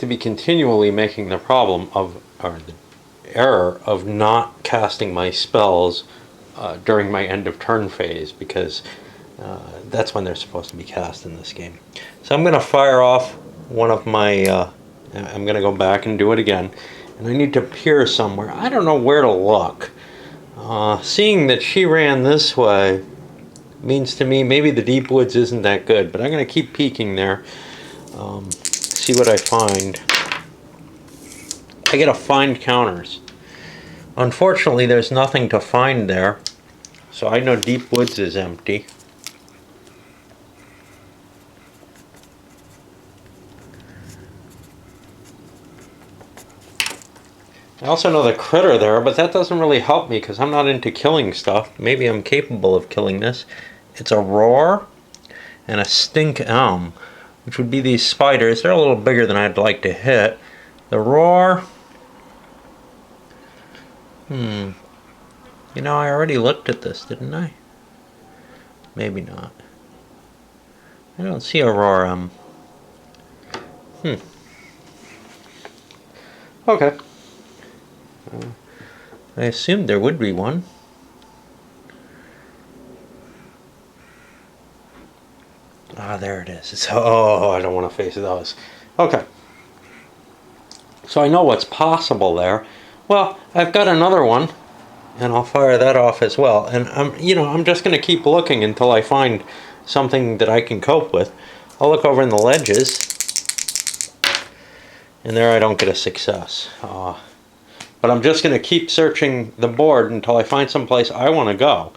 to be continually making the problem of, or the error of not casting my spells during my end of turn phase, because that's when they're supposed to be cast in this game. So I'm going to fire off one of my, I'm going to go back and do it again, and I need to peer somewhere. I don't know where to look. Seeing that she ran this way means to me maybe the deep woods isn't that good, but I'm going to keep peeking there, see what I find. I gotta find counters. Unfortunately, there's nothing to find there, so I know deep woods is empty. I also know the critter there, but that doesn't really help me because I'm not into killing stuff. Maybe I'm capable of killing this. It's a roar and a stink elm, which would be these spiders. They're a little bigger than I'd like to hit. The roar... You know, I already looked at this, didn't I? Maybe not. I don't see a roar. Okay. I assumed there would be one. Ah, there it is. It's, oh, I don't want to face those. Okay. So I know what's possible there. Well, I've got another one, and I'll fire that off as well. And I'm just going to keep looking until I find something that I can cope with. I'll look over in the ledges, and there I don't get a success. But I'm just going to keep searching the board until I find someplace I want to go.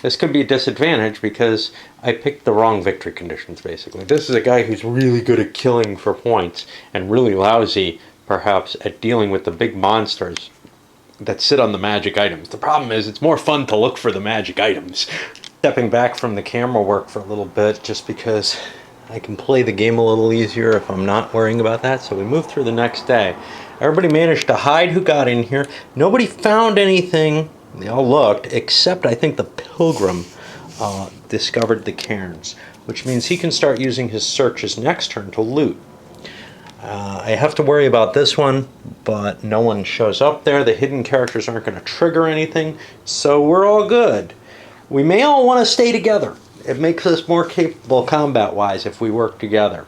This could be a disadvantage because I picked the wrong victory conditions, basically. This is a guy who's really good at killing for points and really lousy, perhaps, at dealing with the big monsters that sit on the magic items. The problem is it's more fun to look for the magic items. Stepping back from the camera work for a little bit just because I can play the game a little easier if I'm not worrying about that. So we move through the next day. Everybody managed to hide who got in here. Nobody found anything. They all looked, except I think the Pilgrim discovered the cairns, which means he can start using his searches next turn to loot. I have to worry about this one, but no one shows up there. The hidden characters aren't going to trigger anything, so we're all good. We may all want to stay together. It makes us more capable combat-wise if we work together.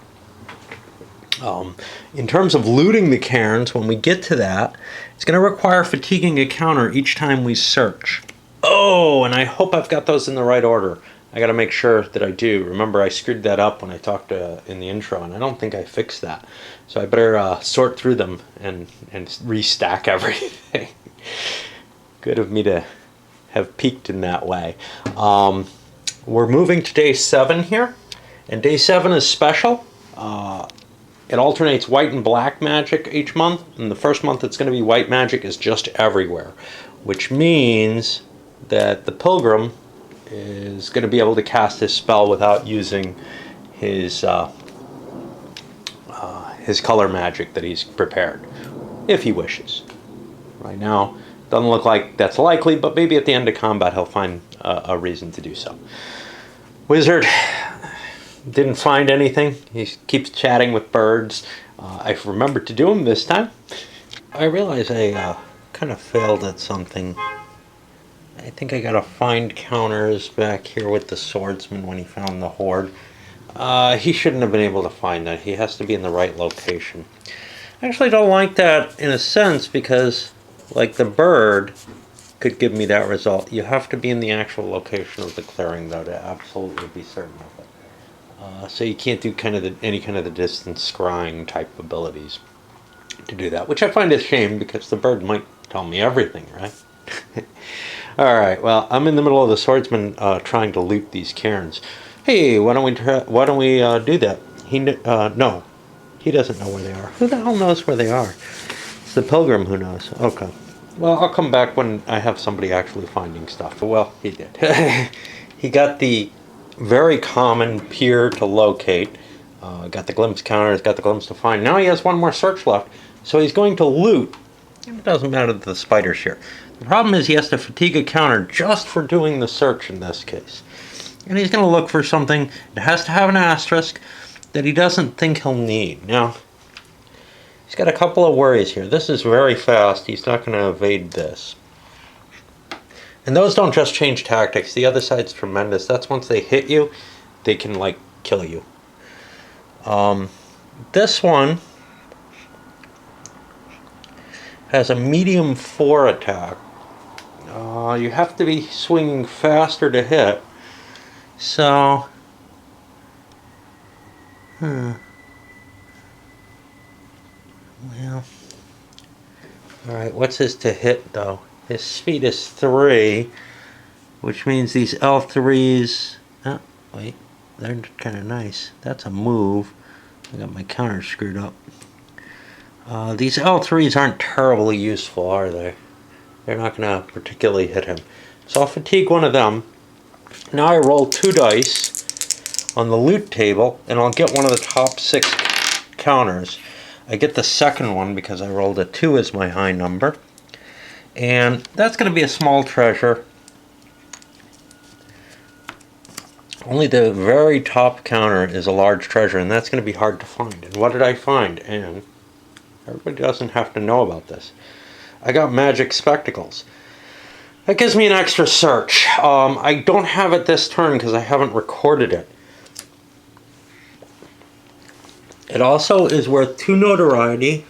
In terms of looting the cairns, when we get to that, it's going to require fatiguing a counter each time we search. Oh, and I hope I've got those in the right order. I got to make sure that I do. Remember, I screwed that up when I talked in the intro, and I don't think I fixed that. So I better sort through them and restack everything. Good of me to have peeked in that way. We're moving to day 7 here, and day 7 is special. It alternates white and black magic each month, and the first month it's going to be white magic is just everywhere, which means that the Pilgrim is going to be able to cast his spell without using his color magic that he's prepared, if he wishes. Right now, doesn't look like that's likely, but maybe at the end of combat he'll find a reason to do so. Wizard didn't find anything. He keeps chatting with birds. I remembered to do him this time. I realize I kind of failed at something. I think I gotta find counters back here with the Swordsman when he found the Horde. He shouldn't have been able to find that. He has to be in the right location. I actually don't like that in a sense because, like, the bird could give me that result. You have to be in the actual location of the clearing, though, to absolutely be certain of it. So you can't do any kind of the distance scrying type abilities to do that, which I find a shame because the bird might tell me everything, right? Alright, well, I'm in the middle of the Swordsman trying to loot these cairns. Hey, why don't we do that? No, he doesn't know where they are. Who the hell knows where they are? It's the Pilgrim who knows. Okay. Well, I'll come back when I have somebody actually finding stuff. Well, he did. He got the very common peer to locate. Got the glimpse counters, got the glimpse to find. Now he has one more search left, so he's going to loot. And it doesn't matter that the spider's here. The problem is he has to fatigue a counter just for doing the search in this case. And he's going to look for something that has to have an asterisk that he doesn't think he'll need. Now, He's got a couple of worries here. This is very fast. He's not going to evade this. And those don't just change tactics. The other side's tremendous. That's once they hit you, they can, like, kill you. This one has a medium 4 attack. You have to be swinging faster to hit. So, well, alright, what's his to hit though? His speed is 3, which means these L3s, oh, wait, they're kind of nice. That's a move. I got my counter screwed up. These L3s aren't terribly useful, are they? They're not going to particularly hit him. So I'll fatigue one of them. Now I roll 2 dice on the loot table, and I'll get one of the top 6 counters. I get the second one because I rolled a 2 as my high number. And that's going to be a small treasure. Only the very top counter is a large treasure, and that's going to be hard to find. And what did I find? And everybody doesn't have to know about this. I got magic spectacles. That gives me an extra search. I don't have it this turn because I haven't recorded it. It also is worth 2 notoriety,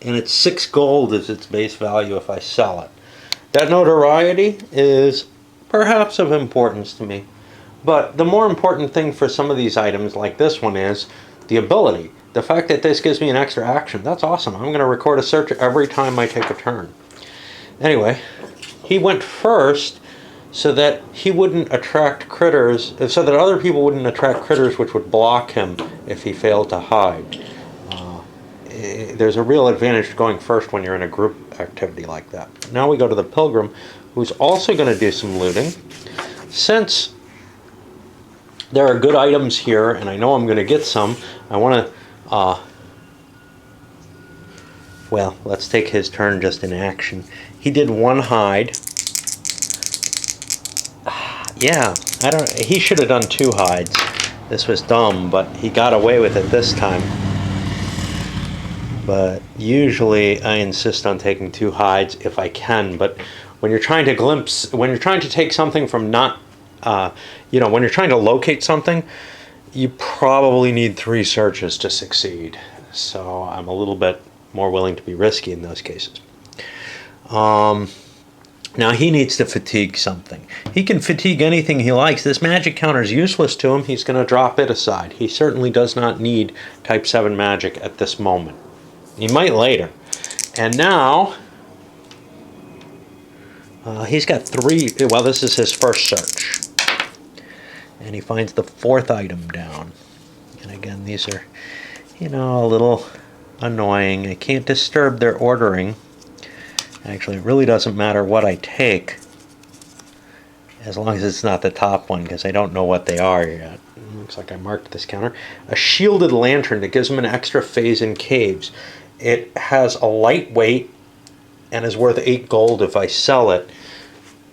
and it's 6 gold is its base value if I sell it. That notoriety is perhaps of importance to me. But the more important thing for some of these items, like this one, is the ability. The fact that this gives me an extra action, that's awesome. I'm going to record a search every time I take a turn. Anyway, he went first so that he wouldn't attract critters, so that other people wouldn't attract critters which would block him if he failed to hide. There's a real advantage to going first when you're in a group activity like that. Now we go to the Pilgrim, who's also going to do some looting. Since there are good items here, and I know I'm going to get some, I want to, well, let's take his turn just in action. He did 1 hide. Yeah, he should have done 2 hides. This was dumb, but he got away with it this time. But usually I insist on taking 2 hides if I can, but when you're trying to take something from not, when you're trying to locate something, you probably need 3 searches to succeed. So I'm a little bit more willing to be risky in those cases. Now he needs to fatigue something. He can fatigue anything he likes. This magic counter is useless to him. He's going to drop it aside. He certainly does not need type 7 magic at this moment. He might later. And now he's got 3. Well, this is his first search. And he finds the 4th item down. And again, these are, a little annoying. I can't disturb their ordering. Actually, it really doesn't matter what I take, as long as it's not the top one, because I don't know what they are yet. Looks like I marked this counter. A shielded lantern that gives him an extra phase in caves. It has a lightweight and is worth 8 gold if I sell it.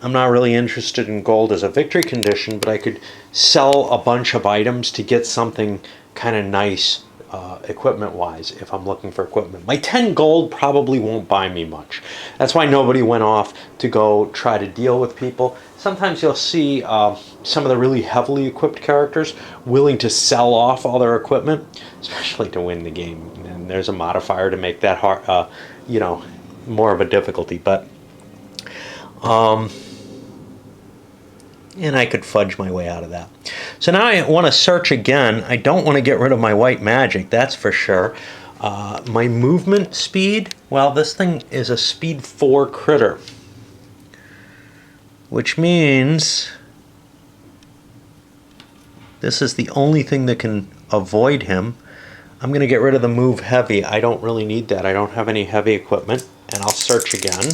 I'm not really interested in gold as a victory condition, but I could sell a bunch of items to get something kind of nice equipment-wise if I'm looking for equipment. My 10 gold probably won't buy me much. That's why nobody went off to go try to deal with people. Sometimes you'll see some of the really heavily equipped characters willing to sell off all their equipment, especially to win the game. And there's a modifier to make that hard, more of a difficulty. But and I could fudge my way out of that. So now I want to search again. I don't want to get rid of my white magic, that's for sure. My movement speed, well, this thing is a speed 4 critter, which means this is the only thing that can avoid him. I'm going to get rid of the move heavy. I don't really need that. I don't have any heavy equipment, and I'll search again.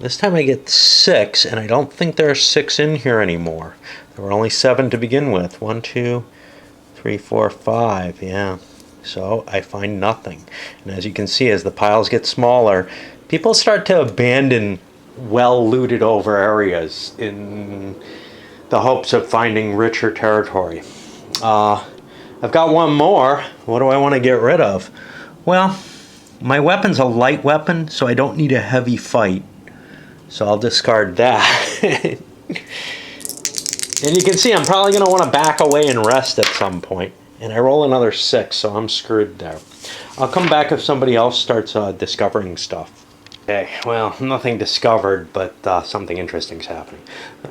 This time I get 6, and I don't think there are 6 in here anymore. There were only 7 to begin with. 1, 2, 3, 4, 5. Yeah. So I find nothing. And as you can see, as the piles get smaller, people start to abandon well-looted over areas in the hopes of finding richer territory. I've got one more. What do I want to get rid of? Well, my weapon's a light weapon, so I don't need a heavy fight. So I'll discard that. And you can see I'm probably going to want to back away and rest at some point. And I roll another 6, so I'm screwed there. I'll come back if somebody else starts discovering stuff. Okay, well, nothing discovered, but something interesting's happening.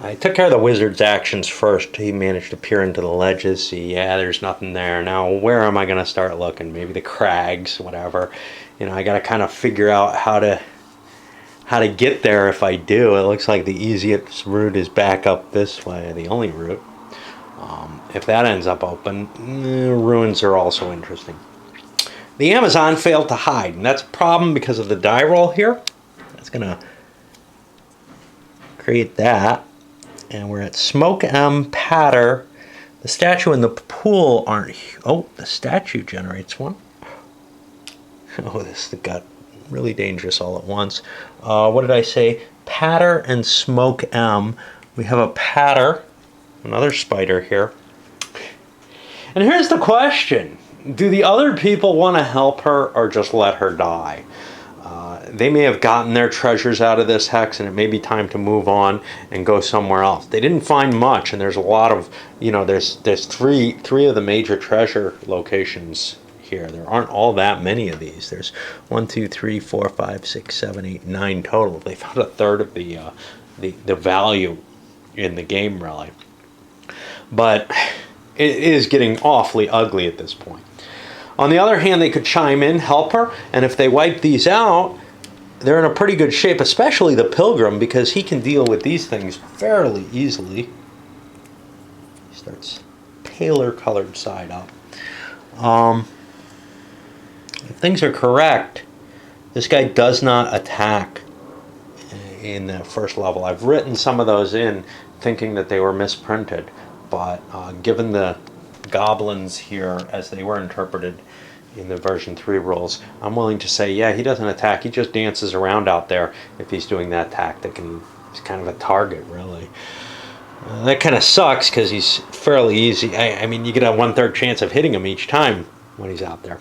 I took care of the wizard's actions first. He managed to peer into the ledges, see, yeah, there's nothing there. Now, where am I going to start looking? Maybe the crags, whatever. You know, I got to kind of figure out how to get there if I do. It looks like the easiest route is back up this way, the only route. If that ends up open, ruins are also interesting. The Amazon failed to hide, and that's a problem because of the die roll here. That's going to create that. And we're at Smoke M, Patter. The statue and the pool aren't... Oh, the statue generates one. Oh, this got really dangerous all at once. What did I say? Patter and Smoke M. We have a Patter, another spider here. And here's the question. Do the other people want to help her or just let her die? They may have gotten their treasures out of this hex and it may be time to move on and go somewhere else. They didn't find much, and there's a lot of, you know, there's three of the major treasure locations here. There aren't all that many of these. There's 1, 2, 3, 4, 5, 6, 7, 8, 9 total. They found a third of the value in the game, really. But it is getting awfully ugly at this point. On the other hand, they could chime in, help her, and if they wipe these out, they're in a pretty good shape, especially the Pilgrim, because he can deal with these things fairly easily. He starts paler colored side up. If things are correct, this guy does not attack in that first level. I've written some of those in thinking that they were misprinted, but given the goblins here as they were interpreted in the version 3 rules, I'm willing to say, yeah, he doesn't attack. He just dances around out there if he's doing that tactic, and he's kind of a target, really. That kind of sucks because he's fairly easy. I mean, you get a 1/3 chance of hitting him each time when he's out there.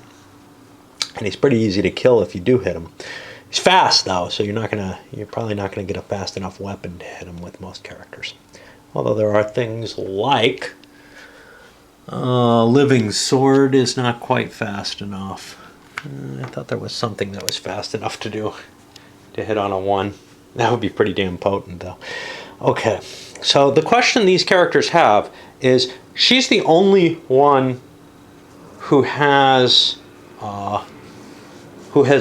And he's pretty easy to kill if you do hit him. He's fast, though, so you're probably not gonna get a fast enough weapon to hit him with most characters. Although there are things like Living Sword is not quite fast enough. I thought there was something that was fast enough to hit on a 1. That would be pretty damn potent, though. Okay, so the question these characters have is, she's the only one who has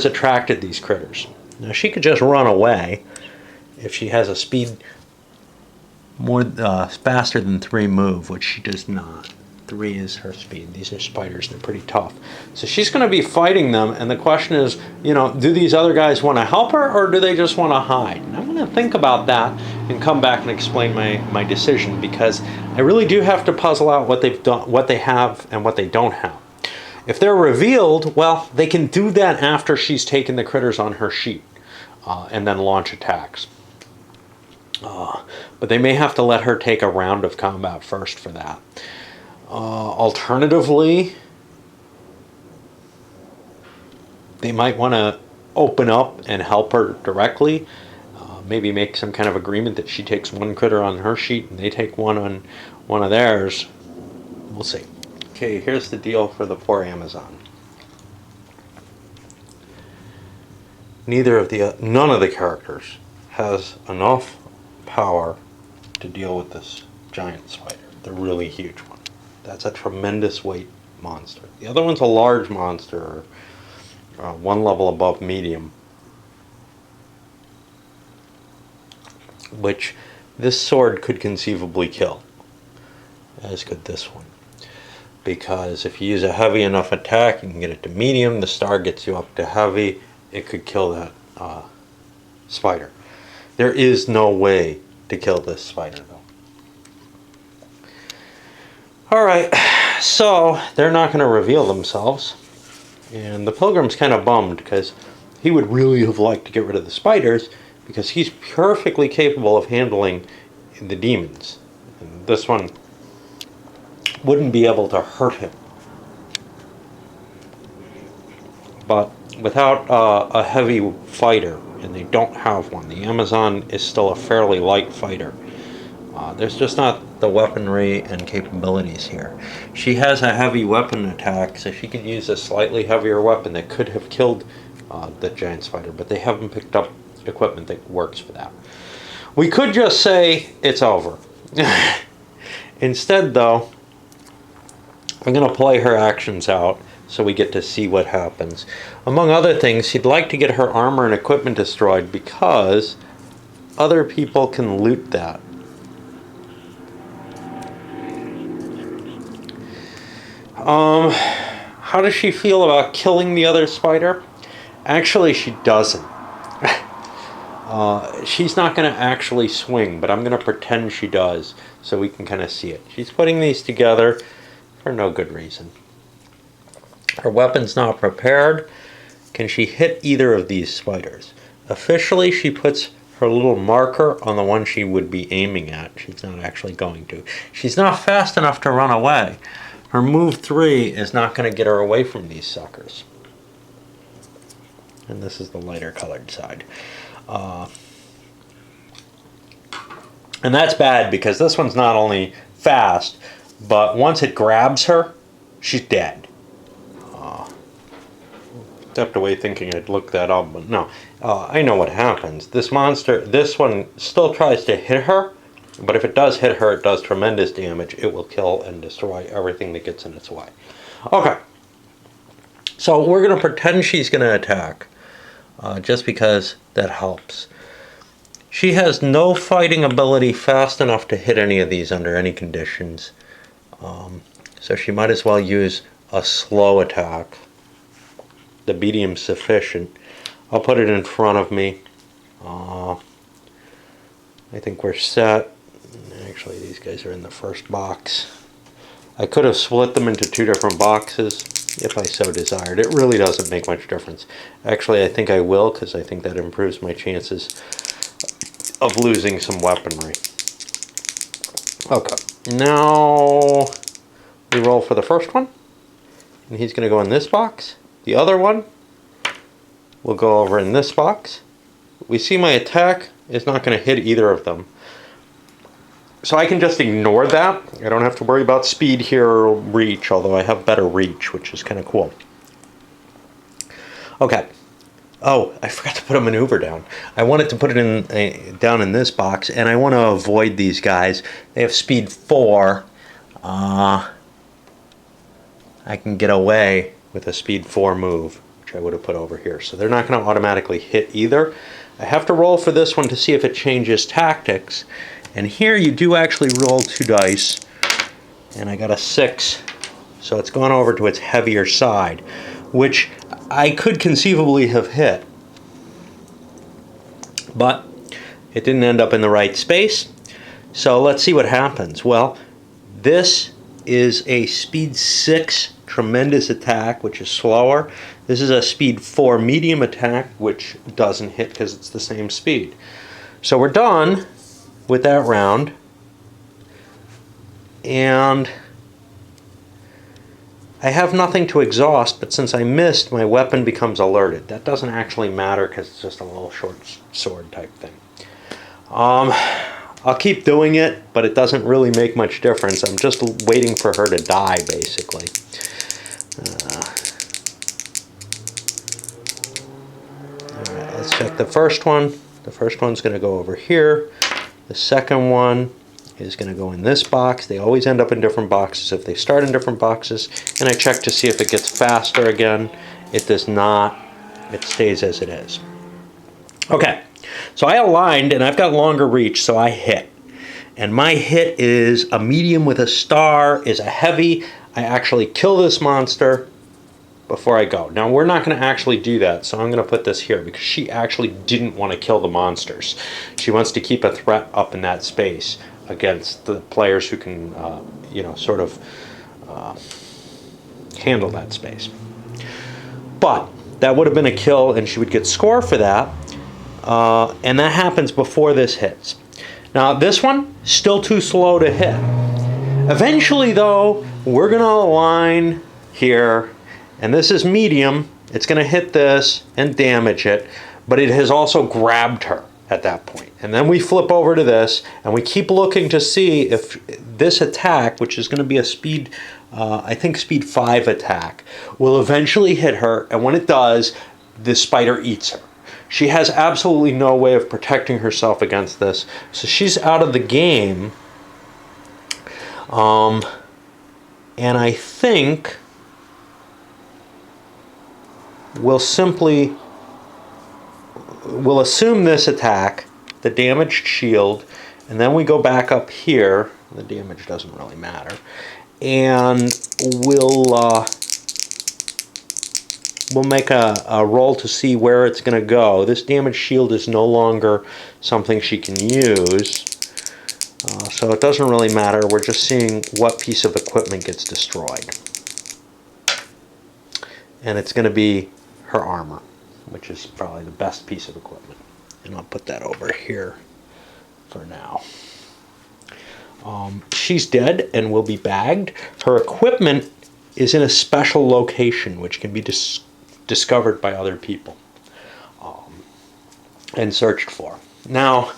attracted these critters. Now, she could just run away if she has a speed more faster than 3 move, which she does not. 3 is her speed. These are spiders, and they're pretty tough. So she's going to be fighting them, and the question is, you know, do these other guys want to help her, or do they just want to hide? And I'm going to think about that and come back and explain my decision, because I really do have to puzzle out what they've done, what they have, and what they don't have. If they're revealed, well, they can do that after she's taken the critters on her sheet, and then launch attacks. But they may have to let her take a round of combat first for that. Alternatively, they might want to open up and help her directly. Maybe make some kind of agreement that she takes 1 critter on her sheet and they take 1 on one of theirs. We'll see. Okay, here's the deal for the poor Amazon. None of the characters has enough power to deal with this giant spider, the really huge one. That's a tremendous weight monster. The other one's a large monster, 1 level above medium, which this sword could conceivably kill, as could this one. Because if you use a heavy enough attack, you can get it to medium, the star gets you up to heavy, it could kill that spider. There is no way to kill this spider, though. Alright, so they're not going to reveal themselves. And the Pilgrim's kind of bummed because he would really have liked to get rid of the spiders because he's perfectly capable of handling the demons. And this one wouldn't be able to hurt him but without a heavy fighter, and they don't have one. The Amazon is still a fairly light fighter. There's just not the weaponry and capabilities here. She has a heavy weapon attack, so she could use a slightly heavier weapon that could have killed the giant spider, but they haven't picked up equipment that works for that. We could just say it's over. Instead, though, I'm going to play her actions out so we get to see what happens. Among other things, she'd like to get her armor and equipment destroyed because other people can loot that. How does she feel about killing the other spider? Actually, she doesn't. She's not going to actually swing, but I'm going to pretend she does so we can kind of see it. She's putting these together for no good reason. Her weapon's not prepared. Can she hit either of these spiders? Officially, she puts her little marker on the one she would be aiming at. She's not actually going to. She's not fast enough to run away. Her move 3 is not going to get her away from these suckers. And this is the lighter colored side. And that's bad because this one's not only fast, but once it grabs her, she's dead. Stepped away thinking I'd look that up, but no. I know what happens. This monster, this one still tries to hit her, but if it does hit her, it does tremendous damage. It will kill and destroy everything that gets in its way. Okay. So we're going to pretend she's going to attack, just because that helps. She has no fighting ability fast enough to hit any of these under any conditions. So she might as well use a slow attack. The medium's sufficient. I'll put it in front of me. I think we're set. Actually, these guys are in the first box. I could have split them into 2 different boxes if I so desired. It really doesn't make much difference. Actually, I think I will because I think that improves my chances of losing some weaponry. Okay, now we roll for the first one. And he's going to go in this box. The other one will go over in this box. We see my attack is not going to hit either of them. So I can just ignore that. I don't have to worry about speed here or reach, although I have better reach, which is kind of cool. Okay. Oh, I forgot to put a maneuver down. I wanted to put it in down in this box, and I want to avoid these guys. They have speed 4. I can get away with a speed 4 move, which I would have put over here. So they're not going to automatically hit either. I have to roll for this one to see if it changes tactics. And here you do actually roll 2 dice. And I got a 6. So it's gone over to its heavier side, which I could conceivably have hit. But it didn't end up in the right space. So let's see what happens. Well, this is a speed 6 tremendous attack, which is slower. This is a speed 4 medium attack, which doesn't hit because it's the same speed. So we're done with that round. And I have nothing to exhaust, but since I missed, my weapon becomes alerted. That doesn't actually matter because it's just a little short sword type thing. I'll keep doing it, but it doesn't really make much difference. I'm just waiting for her to die, basically. Alright, let's check the first one. The first one's going to go over here. The second one is going to go in this box. They always end up in different boxes if they start in different boxes. And I check to see if it gets faster again. It does not. It stays as it is. Okay, so I aligned and I've got longer reach, so I hit. And my hit is a medium with a star, is a heavy. I actually kill this monster before I go. Now we're not going to actually do that, so I'm going to put this here because she actually didn't want to kill the monsters. She wants to keep a threat up in that space against the players who can, sort of handle that space. But that would have been a kill, and she would get score for that. And that happens before this hits. Now this one, still too slow to hit. Eventually though, we're going to align here, and this is medium, It's going to hit this and damage it, but it has also grabbed her at that point. And then we flip over to this, and we keep looking to see if this attack, which is going to be a speed, I think speed 5 attack, will eventually hit her, and when it does, the spider eats her. She has absolutely no way of protecting herself against this, so she's out of the game. And I think we'll assume this attack, the damaged shield, and then we go back up here. The damage doesn't really matter. And we'll make a roll to see where it's going to go. This damaged shield is no longer something she can use. So it doesn't really matter. We're just seeing what piece of equipment gets destroyed. And it's going to be her armor, which is probably the best piece of equipment. And I'll put that over here for now. She's dead and will be bagged. Her equipment is in a special location, which can be discovered by other people and searched for. Now,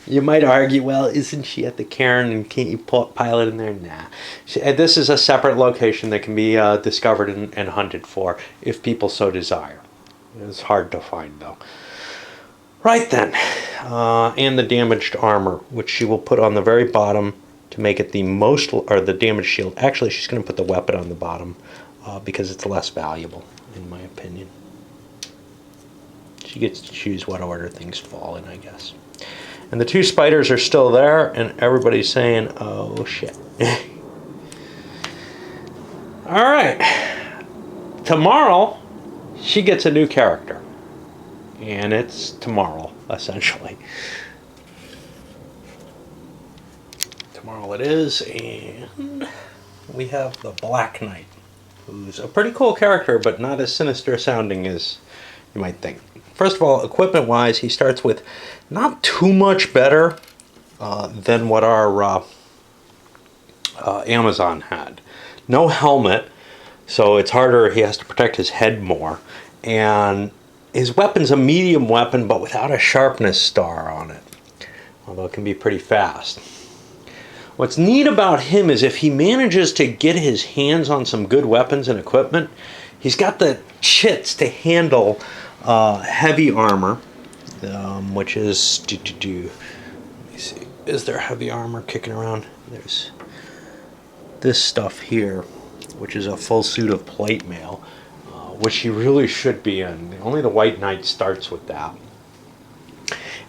you might argue, well, isn't she at the cairn and can't you pile it in there? Nah. This is a separate location that can be discovered and hunted for if people so desire. It's hard to find, though. Right then, and the damaged armor, which she will put on the very bottom to make it the most, or the damaged shield. Actually, she's going to put the weapon on the bottom because it's less valuable, in my opinion. She gets to choose what order things fall in, I guess. And the two spiders are still there, and everybody's saying, oh shit. Alright. Tomorrow, she gets a new character. And it's tomorrow, essentially. Tomorrow it is, and we have the Black Knight, who's a pretty cool character, but not as sinister sounding as you might think. First of all, equipment-wise, he starts with not too much better than what our Amazon had. No helmet, so it's harder. He has to protect his head more. And his weapon's a medium weapon, but without a sharpness star on it, although it can be pretty fast. What's neat about him is if he manages to get his hands on some good weapons and equipment, he's got the chits to handle heavy armor, which is, let me see, is there heavy armor kicking around? There's this stuff here, which is a full suit of plate mail, which he really should be in. Only the White Knight starts with that.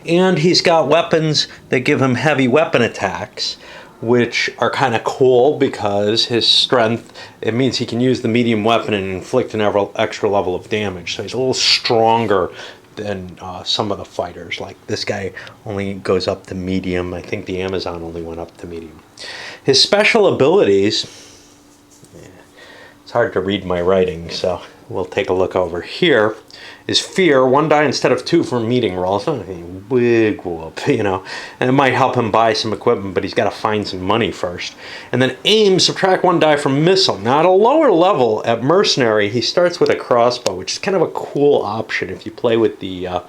And he's got weapons that give him heavy weapon attacks, which are kind of cool because his strength, it means he can use the medium weapon and inflict an extra level of damage. So he's a little stronger than some of the fighters. Like this guy only goes up to medium. I think the Amazon only went up to medium. His special abilities, it's hard to read my writing, so we'll take a look over here, is fear, 1 die instead of 2 for meeting rolls. Big whoop, you know. And it might help him buy some equipment, but he's got to find some money first. And then aim, subtract 1 die from missile. Now at a lower level, at mercenary, he starts with a crossbow, which is kind of a cool option if you play with the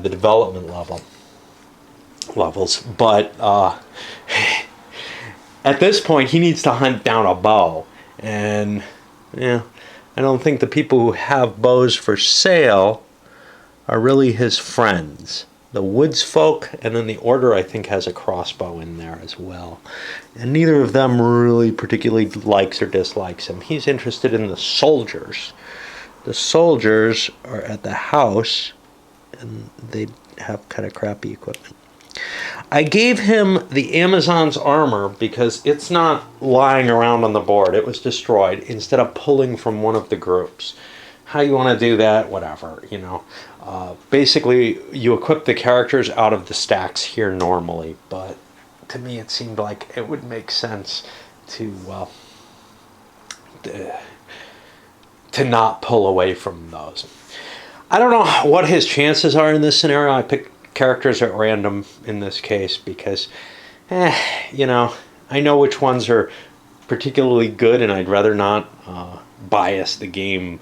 development levels. But at this point, he needs to hunt down a bow. And, yeah, I don't think the people who have bows for sale are really his friends. The woods folk, and then the order, I think, has a crossbow in there as well. And neither of them really particularly likes or dislikes him. He's interested in the soldiers. The soldiers are at the house, and they have kind of crappy equipment. I gave him the Amazon's armor because it's not lying around on the board. It was destroyed instead of pulling from one of the groups. How you want to do that, whatever, you know. Basically, you equip the characters out of the stacks here normally, but to me it seemed like it would make sense to not pull away from those. I don't know what his chances are in this scenario. I picked characters at random in this case because, you know, I know which ones are particularly good, and I'd rather not bias the game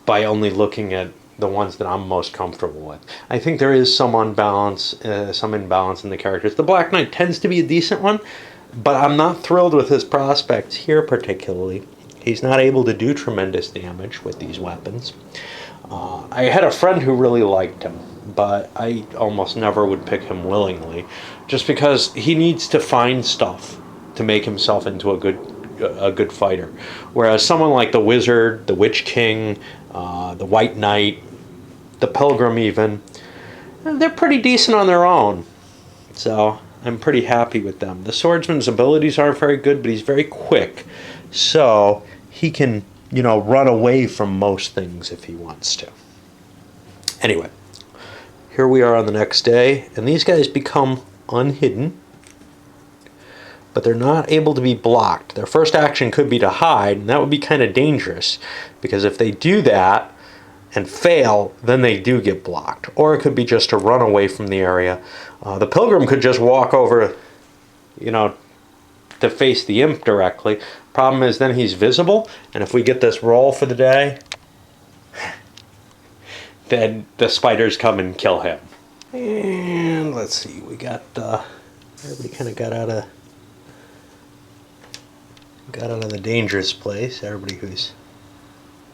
by only looking at the ones that I'm most comfortable with. I think there is some imbalance in the characters. The Black Knight tends to be a decent one, but I'm not thrilled with his prospects here particularly. He's not able to do tremendous damage with these weapons. I had a friend who really liked him, but I almost never would pick him willingly, just because he needs to find stuff to make himself into a good fighter. Whereas someone like the Wizard, the Witch King, the White Knight, the Pilgrim even, they're pretty decent on their own. So I'm pretty happy with them. The Swordsman's abilities aren't very good, but he's very quick. So he can, run away from most things if he wants to. Anyway, here we are on the next day, and these guys become unhidden, but they're not able to be blocked. Their first action could be to hide, and that would be kind of dangerous, because if they do that and fail, then they do get blocked. Or it could be just to run away from the area. The Pilgrim could just walk over, to face the imp directly. Problem is then he's visible, and if we get this roll for the day, then the spiders come and kill him. And let's see, we got everybody kind of got out of the dangerous place. Everybody who's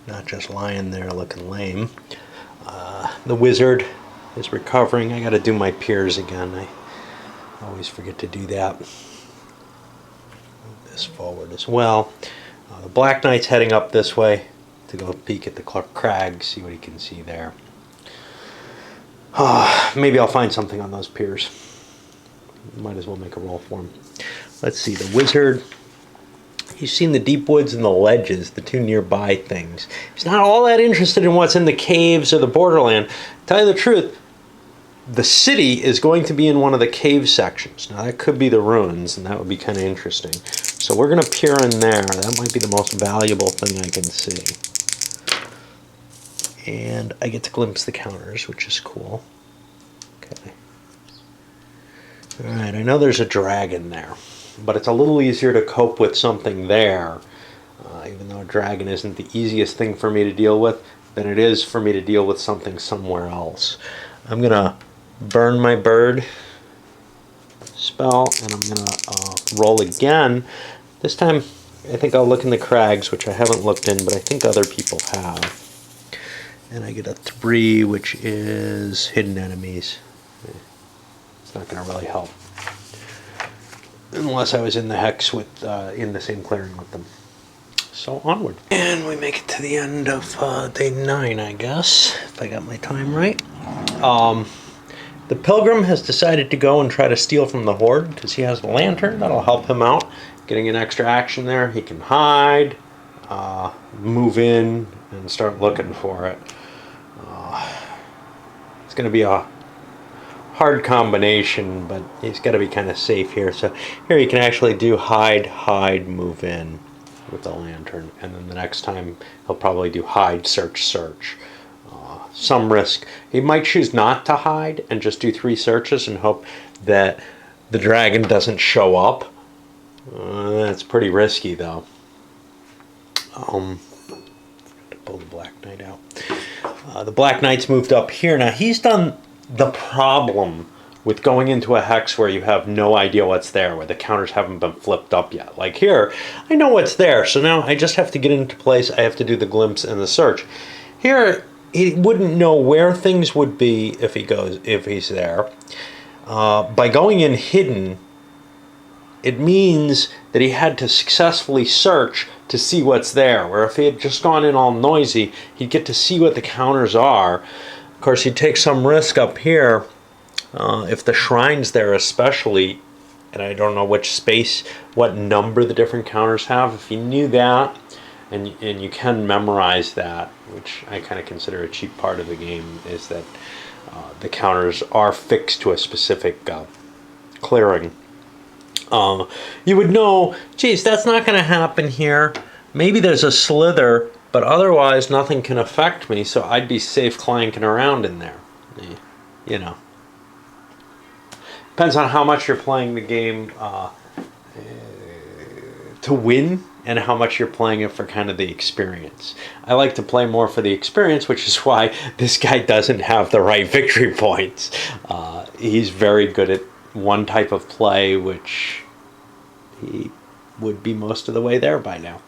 not just lying there looking lame. The Wizard is recovering. I got to do my piers again. I always forget to do that. Move this forward as well. The Black Knight's heading up this way to go peek at the crags, see what he can see there. Maybe I'll find something on those piers. Might as well make a roll for him. Let's see, the Wizard. He's seen the deep woods and the ledges, the two nearby things. He's not all that interested in what's in the caves or the borderland. To tell you the truth, the city is going to be in one of the cave sections. Now that could be the ruins, and that would be kind of interesting. So we're going to peer in there. That might be the most valuable thing I can see. And I get to glimpse the counters, which is cool. Okay. Alright, I know there's a dragon there, but it's a little easier to cope with something there, even though a dragon isn't the easiest thing for me to deal with, than it is for me to deal with something somewhere else. I'm going to burn my bird spell, and I'm going to roll again. This time, I think I'll look in the crags, which I haven't looked in, but I think other people have. And I get a 3, which is hidden enemies. It's not going to really help. Unless I was in the hex with, in the same clearing with them. So onward. And we make it to the end of day 9, I guess, if I got my time right. The Pilgrim has decided to go and try to steal from the Horde, because he has a lantern. That'll help him out. Getting an extra action there. He can hide, move in, and start looking for it. It's going to be a hard combination, but he's got to be kind of safe here. So here you can actually do hide, move in with the lantern, and then the next time he'll probably do hide, search. Some risk. He might choose not to hide and just do 3 searches and hope that the dragon doesn't show up. That's pretty risky though. To pull the Black Knight out. The Black Knight's moved up here. Now he's done the problem with going into a hex where you have no idea what's there, where the counters haven't been flipped up yet. Like here, I know what's there, so now I just have to get into place. I have to do the glimpse and the search. Here, he wouldn't know where things would be if he's there. By going in hidden, it means that he had to successfully search to see what's there, where if he had just gone in all noisy, he'd get to see what the counters are. Of course, he'd take some risk up here, if the shrine's there especially, and I don't know which space, what number the different counters have. If you knew that, and you can memorize that, which I kind of consider a cheap part of the game, is that the counters are fixed to a specific clearing. You would know, geez, that's not going to happen here. Maybe there's a slither, but otherwise nothing can affect me, so I'd be safe clanking around in there. You know. Depends on how much you're playing the game to win and how much you're playing it for kind of the experience. I like to play more for the experience, which is why this guy doesn't have the right victory points. He's very good at one type of play, which he would be most of the way there by now.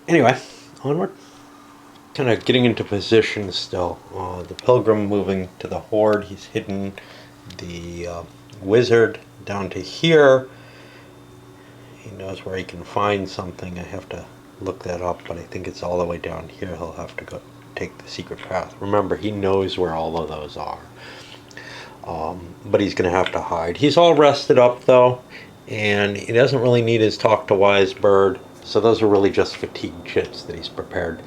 Anyway, onward. Kind of getting into position still. The Pilgrim moving to the Horde. He's hidden the Wizard down to here. He knows where he can find something. I have to look that up, but I think it's all the way down here. He'll have to go take the secret path. Remember, he knows where all of those are. But he's going to have to hide. He's all rested up, though, and he doesn't really need his Talk to Wise Bird. So those are really just fatigue chips that he's prepared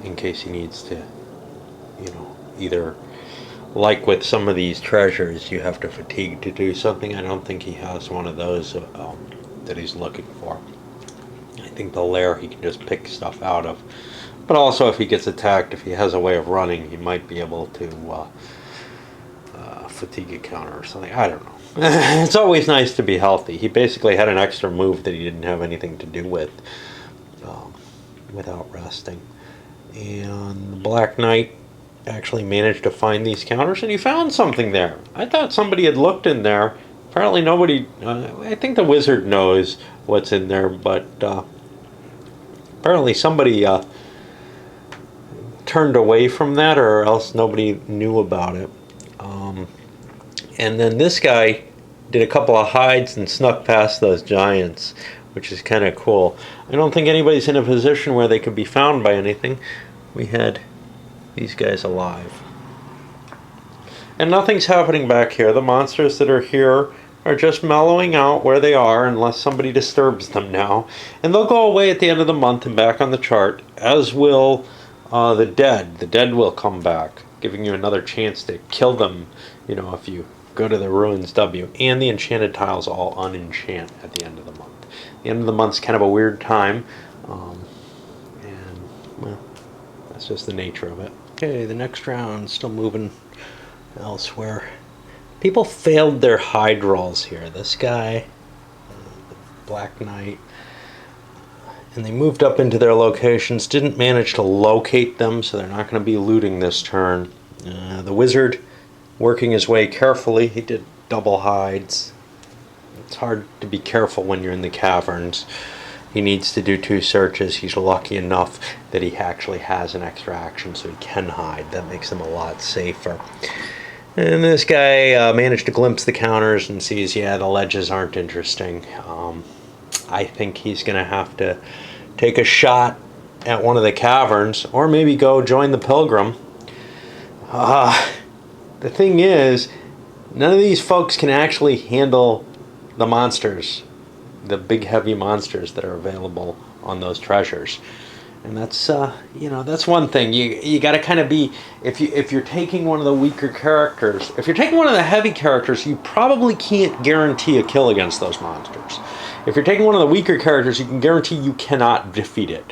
in case he needs to, you know, either, like with some of these treasures, you have to fatigue to do something. I don't think he has one of those that he's looking for. I think the lair he can just pick stuff out of. But also if he gets attacked, if he has a way of running, he might be able to fatigue a counter or something. I don't know. It's always nice to be healthy. He basically had an extra move that he didn't have anything to do with without resting. And the Black Knight actually managed to find these counters, and he found something there. I thought somebody had looked in there. Apparently nobody, I think the Wizard knows what's in there, but apparently somebody turned away from that, or else nobody knew about it. And then this guy did a couple of hides and snuck past those giants, which is kind of cool. I don't think anybody's in a position where they could be found by anything. We had these guys alive. And nothing's happening back here. The monsters that are here are just mellowing out where they are unless somebody disturbs them now. And they'll go away at the end of the month and back on the chart, as will the dead. The dead will come back, giving you another chance to kill them, you know, if you go to the Ruins W. And the enchanted tiles all unenchant at the end of the month. The end of the month's kind of a weird time. And, well, that's just the nature of it. Okay, the next round, still moving elsewhere. People failed their hide rolls here. This guy, the Black Knight, and they moved up into their locations, didn't manage to locate them, so they're not going to be looting this turn. The Wizard, working his way carefully, he did double hides. It's hard to be careful when you're in the caverns. He needs to do 2 searches. He's lucky enough that he actually has an extra action so he can hide. That makes him a lot safer. And this guy managed to glimpse the counters and sees, yeah, the ledges aren't interesting. I think he's going to have to take a shot at one of the caverns, or maybe go join the Pilgrim. The thing is, none of these folks can actually handle the monsters, the big heavy monsters that are available on those treasures. And that's you know, that's one thing. You got to kind of be, if you're taking one of the weaker characters, if you're taking one of the heavy characters, you probably can't guarantee a kill against those monsters. If you're taking one of the weaker characters, you can guarantee you cannot defeat it.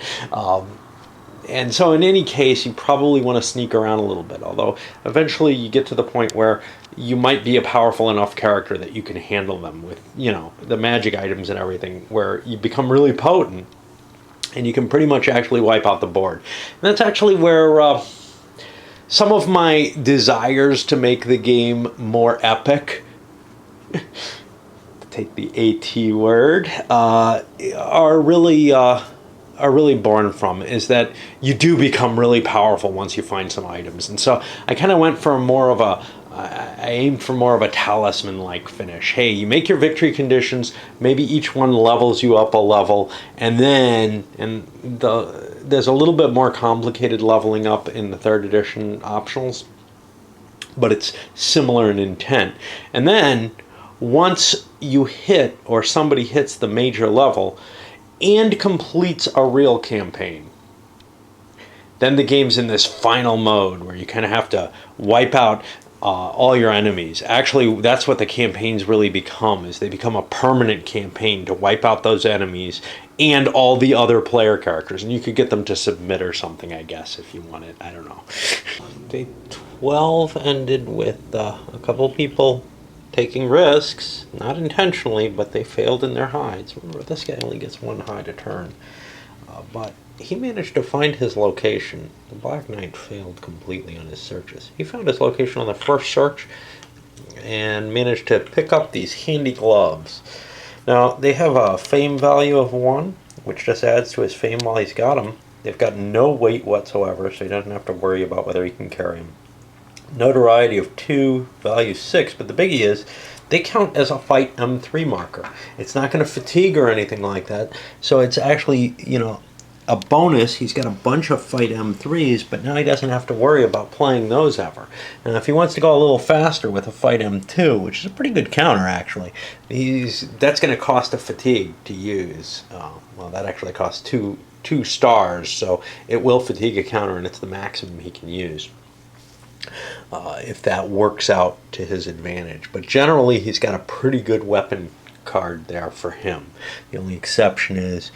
And so in any case, you probably want to sneak around a little bit, although eventually you get to the point where you might be a powerful enough character that you can handle them with, you know, the magic items and everything, where you become really potent and you can pretty much actually wipe out the board. And that's actually where some of my desires to make the game more epic, to take the AT word, are really born from, is that you do become really powerful once you find some items. And so I kind of went for I aimed for more of a talisman-like finish. Hey, you make your victory conditions, maybe each one levels you up a level, and then there's a little bit more complicated leveling up in the 3rd edition optionals, but it's similar in intent. And then once you hit, or somebody hits the major level and completes a real campaign, then the game's in this final mode where you kind of have to wipe out all your enemies. Actually, that's what the campaigns really become, is they become a permanent campaign to wipe out those enemies and all the other player characters. And you could get them to submit or something, I guess, if you wanted. I don't know. Day 12 ended with a couple people taking risks, not intentionally, but they failed in their hides. Remember, this guy only gets one hide a turn. But he managed to find his location. The Black Knight failed completely on his searches. He found his location on the first search and managed to pick up these handy gloves. Now, they have a fame value of 1, which just adds to his fame while he's got them. They've got no weight whatsoever, so he doesn't have to worry about whether he can carry them. Notoriety of 2, value 6, but the biggie is they count as a fight M3 marker. It's not going to fatigue or anything like that, so it's actually, you know, a bonus. He's got a bunch of fight M3s, but now he doesn't have to worry about playing those ever. Now, if he wants to go a little faster with a fight M2, which is a pretty good counter actually, that's going to cost a fatigue to use. Well, that actually costs two stars, so it will fatigue a counter, and it's the maximum he can use. If that works out to his advantage. But generally, he's got a pretty good weapon card there for him. The only exception is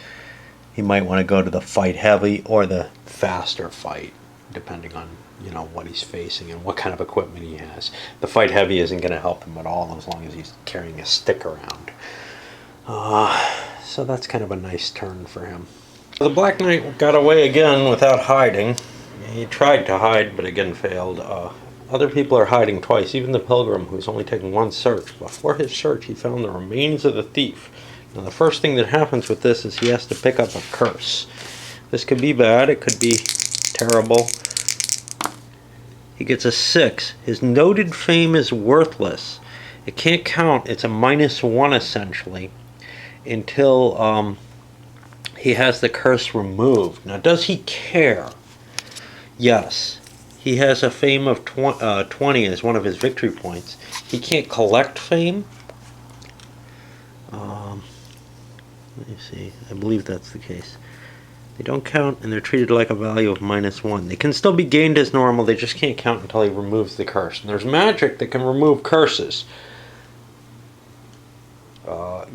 he might want to go to the fight heavy or the faster fight, depending on, you know, what he's facing and what kind of equipment he has. The fight heavy isn't going to help him at all as long as he's carrying a stick around. So that's kind of a nice turn for him. The Black Knight got away again without hiding. He tried to hide, but again failed. Other people are hiding twice, even the Pilgrim, who's only taken one search. Before his search, he found the remains of the thief. Now, the first thing that happens with this is he has to pick up a curse. This could be bad, it could be terrible. He gets a 6. His noted fame is worthless. It can't count, it's a -1 essentially, until he has the curse removed. Now, does he care? Yes. He has a fame of 20 as one of his victory points. He can't collect fame. Let me see. I believe that's the case. They don't count, and they're treated like a value of -1. They can still be gained as normal. They just can't count until he removes the curse. And there's magic that can remove curses.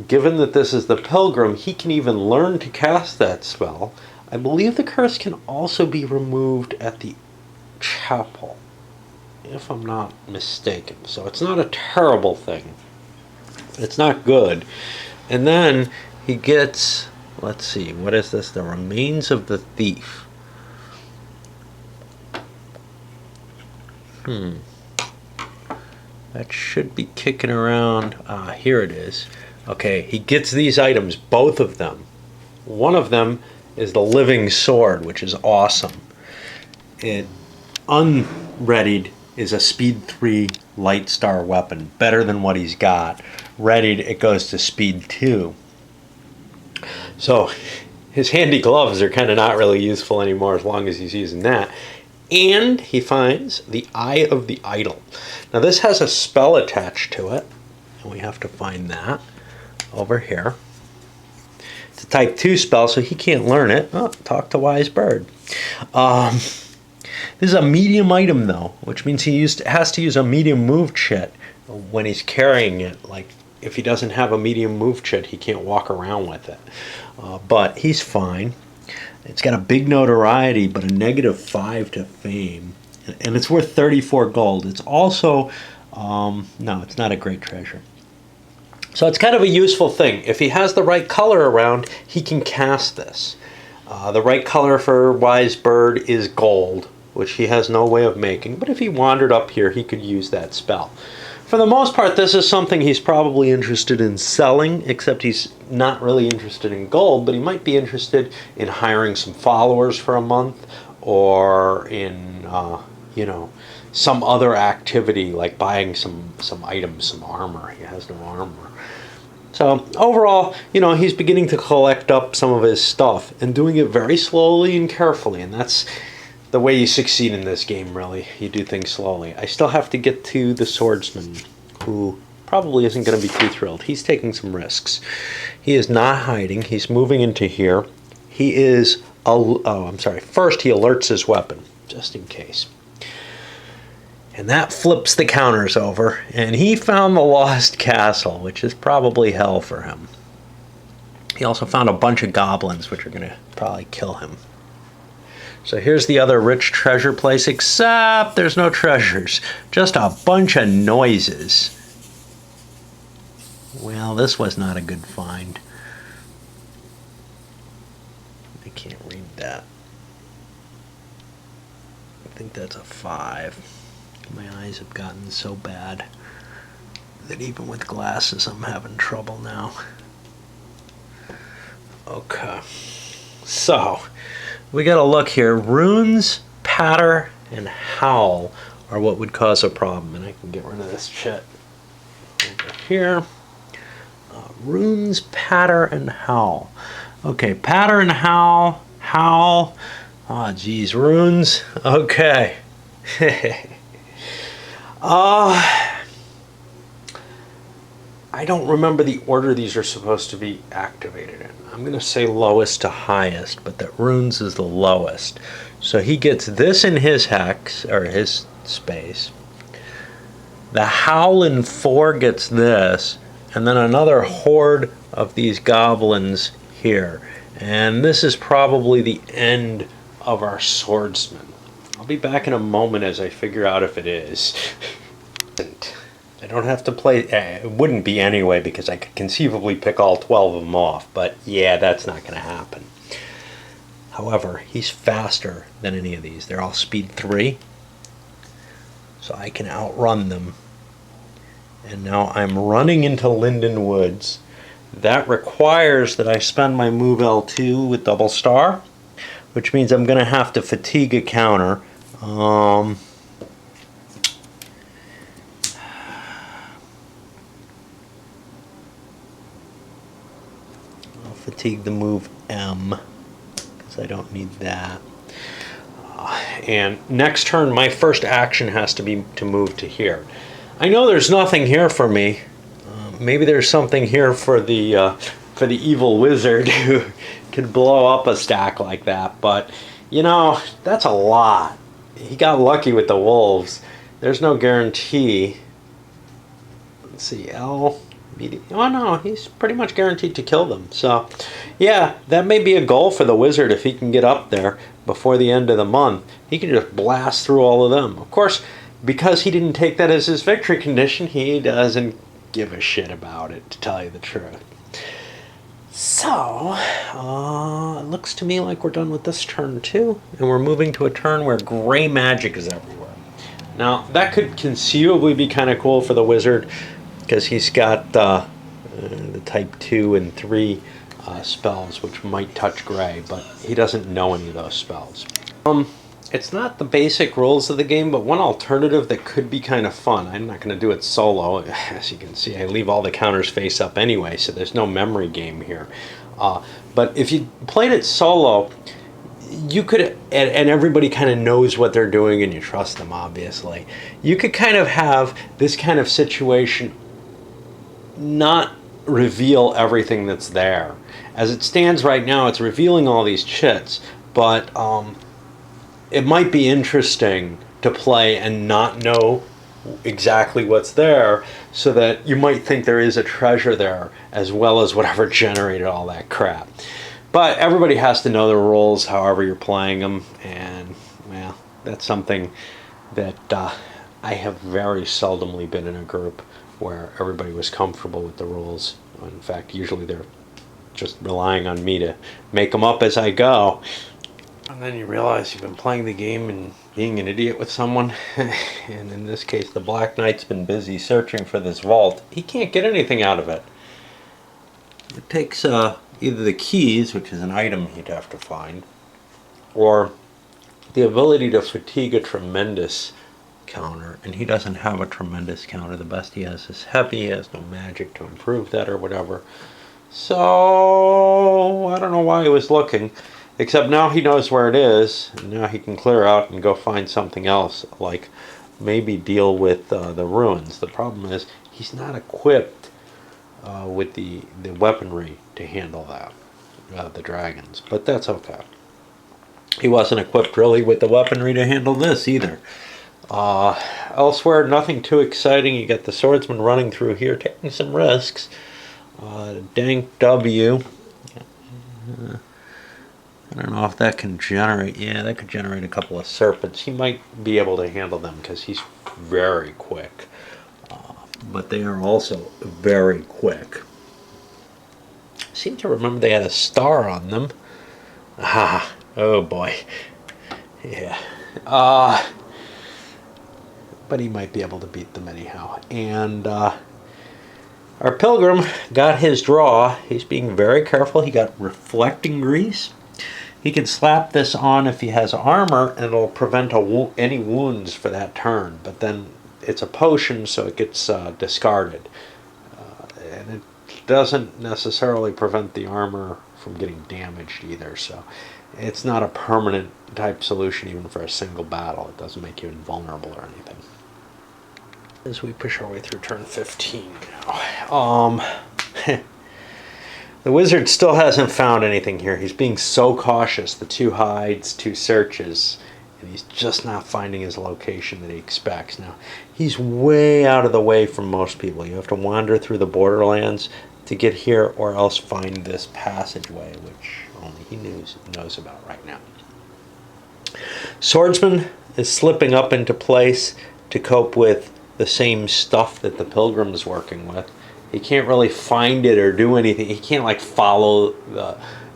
Given that this is the Pilgrim, he can even learn to cast that spell. I believe the curse can also be removed at the chapel, if I'm not mistaken. So it's not a terrible thing. It's not good. And then he gets, let's see, what is this? The remains of the thief. That should be kicking around. Here it is. Okay, he gets these items, both of them. One of them is the living sword, which is awesome. It unreadied is a speed 3 light star weapon, better than what he's got. Readied, it goes to speed 2. So his handy gloves are kind of not really useful anymore as long as he's using that. And he finds the Eye of the Idol. Now this has a spell attached to it, and we have to find that over here. It's a type 2 spell, so he can't learn it. Oh, talk to Wise Bird. This is a medium item, though, which means he has to use a medium move chit when he's carrying it. Like, if he doesn't have a medium move chit, he can't walk around with it. But he's fine. It's got a big notoriety, but a -5 to fame. And it's worth 34 gold. It's also, no, it's not a great treasure. So it's kind of a useful thing. If he has the right color around, he can cast this. The right color for Wise Bird is gold, which he has no way of making. But if he wandered up here, he could use that spell. For the most part, this is something he's probably interested in selling, except he's not really interested in gold, but he might be interested in hiring some followers for a month, or in, you know, some other activity, like buying some items, some armor. He has no armor. So overall, you know, he's beginning to collect up some of his stuff and doing it very slowly and carefully, and that's the way you succeed in this game, really. You do things slowly. I still have to get to the Swordsman, who probably isn't going to be too thrilled. He's taking some risks. He is not hiding. He's moving into here. He is, first he alerts his weapon, just in case. And that flips the counters over, and he found the lost castle, which is probably hell for him. He also found a bunch of goblins, which are going to probably kill him. So here's the other rich treasure place, except there's no treasures, just a bunch of noises. Well, this was not a good find. I can't read that. I think that's a 5. My eyes have gotten so bad that even with glasses I'm having trouble now. Okay. So, we gotta look here. Runes, patter, and howl are what would cause a problem. And I can get rid of this shit over here. Runes, patter, and howl. Okay, patter and howl. Howl. Oh, geez, runes. Okay. I don't remember the order these are supposed to be activated in. I'm going to say lowest to highest, but that runes is the lowest. So he gets this in his hex, or his space. The howl in 4 gets this, and then another horde of these goblins here. And this is probably the end of our swordsman. I'll be back in a moment as I figure out if it is. I don't have to play, it wouldn't be anyway because I could conceivably pick all 12 of them off, but yeah, that's not going to happen. However, he's faster than any of these. They're all speed 3, so I can outrun them. And now I'm running into Linden Woods. That requires that I spend my move L2 with double star, which means I'm going to have to fatigue a counter. I'll fatigue the move M because I don't need that. And next turn, my first action has to be to move to here. I know there's nothing here for me. Maybe there's something here for the evil wizard who could blow up a stack like that, but you know, that's a lot. He got lucky with the wolves. There's no guarantee. Let's see, L, medium. Oh no, he's pretty much guaranteed to kill them. So yeah, that may be a goal for the wizard if he can get up there before the end of the month. He can just blast through all of them. Of course, because he didn't take that as his victory condition, he doesn't give a shit about it, to tell you the truth. So, it looks to me like we're done with this turn too, and we're moving to a turn where gray magic is everywhere. Now, that could conceivably be kind of cool for the wizard, because he's got the type 2 and 3 spells, which might touch gray, but he doesn't know any of those spells. It's not the basic rules of the game, but one alternative that could be kind of fun. I'm not going to do it solo. As you can see, I leave all the counters face up anyway, so there's no memory game here. But if you played it solo, you could, and everybody kind of knows what they're doing and you trust them, obviously. You could kind of have this kind of situation not reveal everything that's there. As it stands right now, it's revealing all these chits, but it might be interesting to play and not know exactly what's there, so that you might think there is a treasure there as well as whatever generated all that crap. But everybody has to know the rules however you're playing them, and well, that's something that I have very seldomly been in a group where everybody was comfortable with the rules. In fact, usually they're just relying on me to make them up as I go. And then you realize you've been playing the game and being an idiot with someone. And in this case, the Black Knight's been busy searching for this vault. He can't get anything out of it. It takes either the keys, which is an item he'd have to find, or the ability to fatigue a tremendous counter. And he doesn't have a tremendous counter. The best he has is heavy. He has no magic to improve that or whatever. So I don't know why he was looking. Except now he knows where it is, and now he can clear out and go find something else, like maybe deal with the ruins. The problem is he's not equipped with the weaponry to handle that, the dragons, but that's okay. He wasn't equipped really with the weaponry to handle this either. Elsewhere, nothing too exciting. You got the swordsman running through here, taking some risks. Dank W. I don't know if that can generate, yeah, that could generate a couple of serpents. He might be able to handle them because he's very quick. but they are also very quick. I seem to remember they had a star on them. Ah, oh boy. Yeah. But he might be able to beat them anyhow. And our Pilgrim got his draw. He's being very careful. He got reflecting grease. He can slap this on if he has armor, and it'll prevent any wounds for that turn. But then it's a potion, so it gets discarded. And it doesn't necessarily prevent the armor from getting damaged either. So it's not a permanent type solution even for a single battle. It doesn't make you invulnerable or anything. As we push our way through turn 15 now. The wizard still hasn't found anything here. He's being so cautious. The 2 hides, 2 searches, and he's just not finding his location that he expects. Now, he's way out of the way from most people. You have to wander through the borderlands to get here, or else find this passageway, which only he knows about right now. Swordsman is slipping up into place to cope with the same stuff that the Pilgrim's working with. He can't really find it or do anything. He can't like follow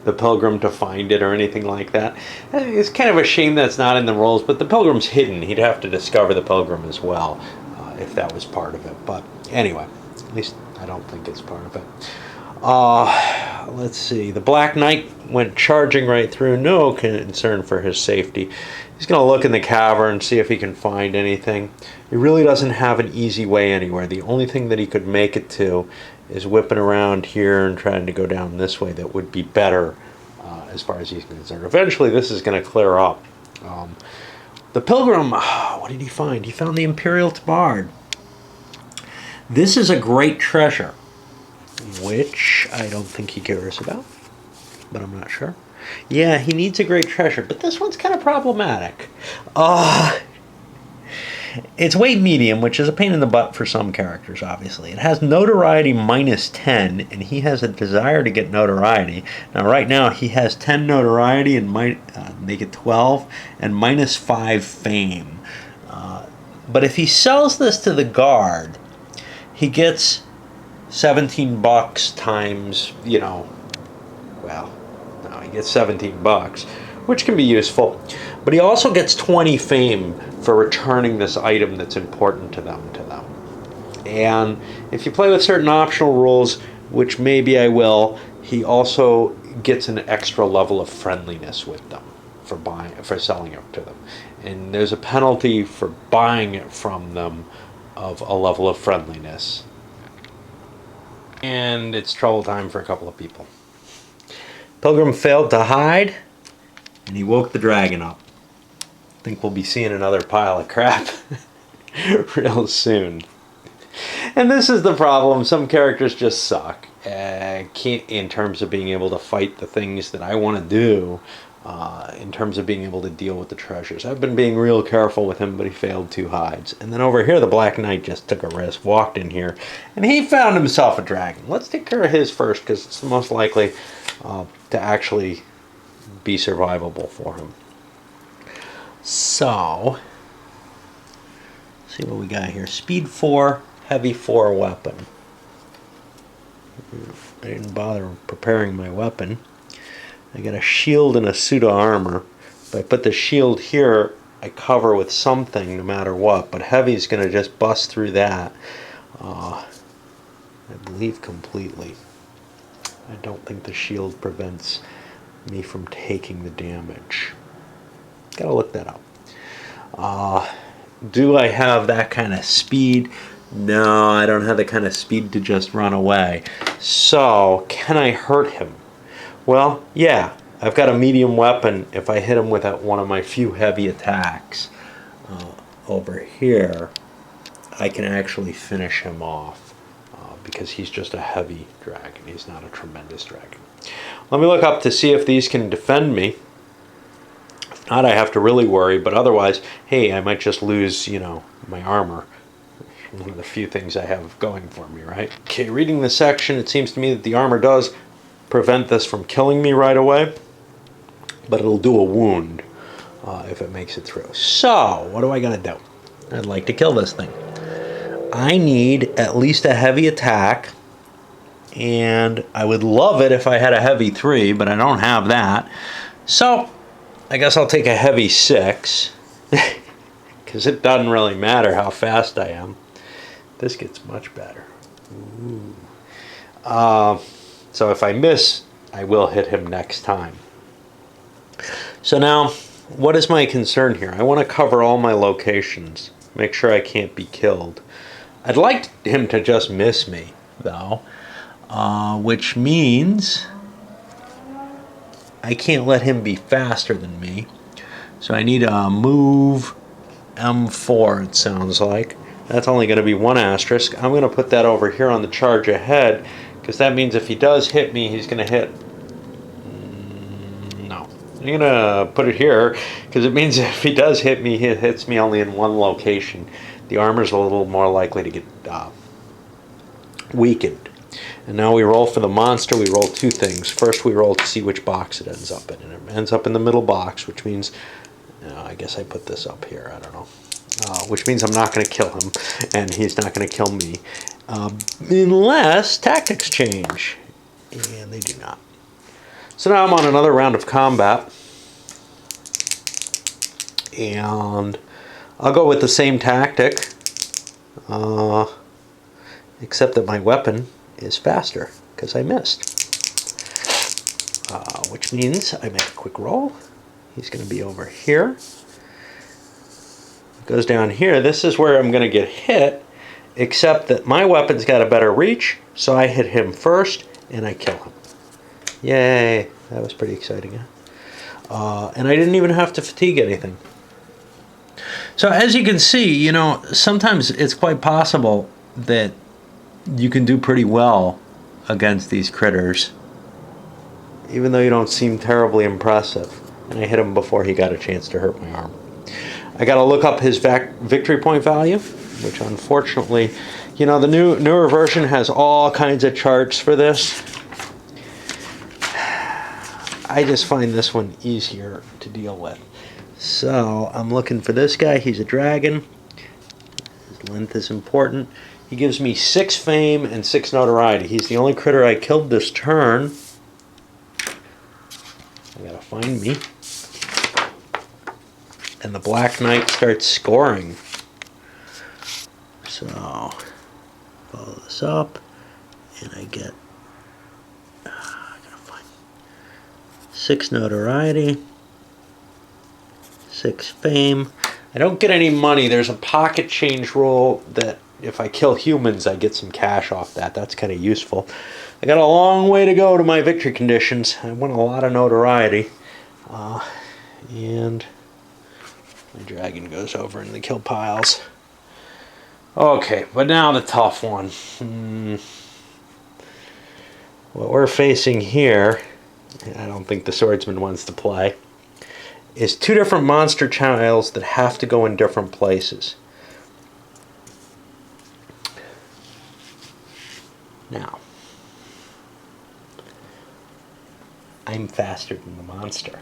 the Pilgrim to find it or anything like that. It's kind of a shame that's not in the rules, but the Pilgrim's hidden. He'd have to discover the Pilgrim as well if that was part of it. But anyway, at least I don't think it's part of it. Let's see. The Black Knight went charging right through. No concern for his safety. He's going to look in the cavern, see if he can find anything. He really doesn't have an easy way anywhere. The only thing that he could make it to is whipping around here and trying to go down this way. That would be better as far as he's concerned. Eventually, this is going to clear up. The Pilgrim, what did he find? He found the Imperial Tabard. This is a great treasure, which I don't think he cares about, but I'm not sure. Yeah, he needs a great treasure, but this one's kind of problematic. It's weight medium, which is a pain in the butt for some characters, obviously. It has notoriety -10, and he has a desire to get notoriety. Now, right now, he has 10 notoriety and might make it 12, and -5 fame. But if he sells this to the guard, he gets $17 times, he gets $17, which can be useful. But he also gets 20 fame for returning this item that's important to them. And if you play with certain optional rules, which maybe I will, he also gets an extra level of friendliness with them for selling it to them. And there's a penalty for buying it from them of a level of friendliness. And it's trouble time for a couple of people. Pilgrim failed to hide, and he woke the dragon up. I think we'll be seeing another pile of crap real soon. And this is the problem. Some characters just suck. Can't in terms of being able to fight the things that I want to do, in terms of being able to deal with the treasures. I've been being real careful with him, but he failed 2 hides. And then over here, the Black Knight just took a risk, walked in here, and he found himself a dragon. Let's take care of his first, because it's the most likely to actually be survivable for him. So, let's see what we got here. Speed 4, heavy 4 weapon. I didn't bother preparing my weapon. I got a shield and a suit of armor. If I put the shield here, I cover with something no matter what, but heavy is going to just bust through that. I believe completely. I don't think the shield prevents me from taking the damage. Gotta look that up. Do I have that kind of speed? No, I don't have the kind of speed to just run away. So, can I hurt him? Well, yeah. I've got a medium weapon. If I hit him with one of my few heavy attacks over here, I can actually finish him off. Because he's just a heavy dragon. He's not a tremendous dragon. Let me look up to see if these can defend me. If not, I have to really worry. But otherwise, hey, I might just lose, my armor. One of the few things I have going for me, right? Okay, reading the section, it seems to me that the armor does prevent this from killing me right away. But it'll do a wound if it makes it through. So, what do I gotta do? I'd like to kill this thing. I need at least a heavy attack, and I would love it if I had a heavy 3, but I don't have that. So I guess I'll take a heavy 6, because it doesn't really matter how fast I am. This gets much better. Ooh. So if I miss, I will hit him next time. So now, what is my concern here? I want to cover all my locations, make sure I can't be killed. I'd like him to just miss me, though, which means I can't let him be faster than me. So I need a move M4, it sounds like. That's only going to be 1 asterisk. I'm going to put that over here on the charge ahead, because that means if he does hit me, he's going to hit... No. I'm going to put it here, because it means if he does hit me, he hits me only in 1 location. The armor's a little more likely to get weakened. And now we roll for the monster. We roll 2 things. First, we roll to see which box it ends up in. And it ends up in the middle box, which means... I guess I put this up here. I don't know. Which means I'm not going to kill him, and he's not going to kill me. Unless tactics change. And they do not. So now I'm on another round of combat. And I'll go with the same tactic. Except that my weapon is faster, because I missed. Which means I make a quick roll. He's going to be over here. Goes down here. This is where I'm going to get hit, except that my weapon's got a better reach, so I hit him first, and I kill him. Yay! That was pretty exciting, huh? And I didn't even have to fatigue anything. So as you can see, you know, sometimes it's quite possible that you can do pretty well against these critters, even though you don't seem terribly impressive. And I hit him before he got a chance to hurt my arm. I got to look up his victory point value, which unfortunately, you know, the newer version has all kinds of charts for this. I just find this one easier to deal with. So I'm looking for this guy. He's a dragon. His length is important. He gives me 6 fame and 6 notoriety. He's the only critter I killed this turn. I gotta find me. And the Black Knight starts scoring. So, follow this up, and I get, I gotta find 6 notoriety, 6 fame. I don't get any money. There's a pocket change rule that if I kill humans, I get some cash off that. That's kind of useful. I got a long way to go to my victory conditions. I want a lot of notoriety. And my dragon goes over in the kill piles. Okay, but now the tough one. What we're facing here, I don't think the Swordsman wants to play, is 2 different monster tiles that have to go in different places. Now, I'm faster than the monster.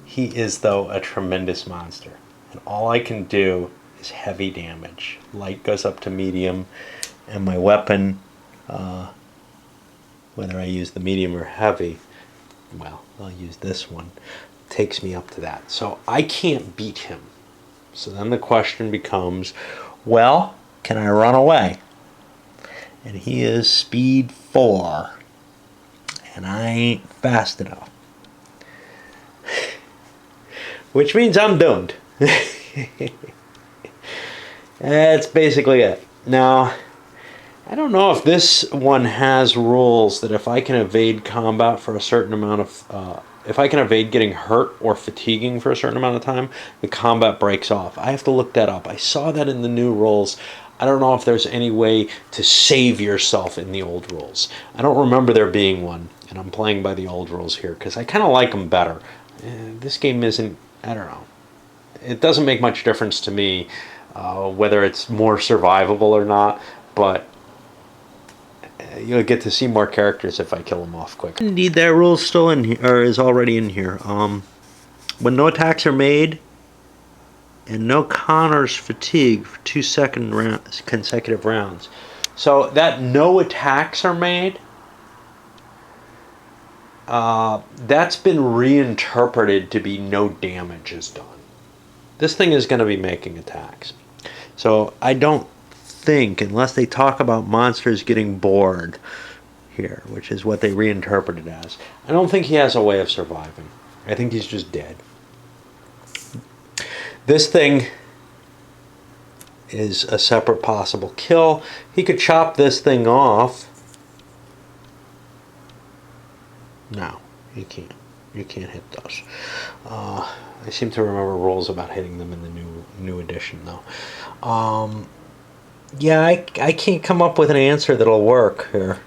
He is, though, a tremendous monster. And all I can do is heavy damage. Light goes up to medium, and my weapon, whether I use the medium or heavy, well, I'll use this one, takes me up to that. So I can't beat him. So then the question becomes, well, can I run away? And he is speed 4. And I ain't fast enough. Which means I'm doomed. That's basically it. Now, I don't know if this one has rules that if I can evade combat for a certain amount of... if I can evade getting hurt or fatiguing for a certain amount of time, the combat breaks off. I have to look that up. I saw that in the new rules. I don't know if there's any way to save yourself in the old rules. I don't remember there being one, and I'm playing by the old rules here because I kind of like them better. This game isn't, I don't know. It doesn't make much difference to me whether it's more survivable or not, but you'll get to see more characters if I kill them off quick. Indeed, that rule's still in here, or is already in here. When no attacks are made, and no Connor's fatigue for 2 consecutive rounds. So that no attacks are made, that's been reinterpreted to be no damage is done. This thing is going to be making attacks. So I don't think, unless they talk about monsters getting bored here, which is what they reinterpreted as, I don't think he has a way of surviving. I think he's just dead. This thing is a separate possible kill. He could chop this thing off. No, you can't. You can't hit those. I seem to remember rules about hitting them in the new edition, though. Yeah, I can't come up with an answer that'll work here.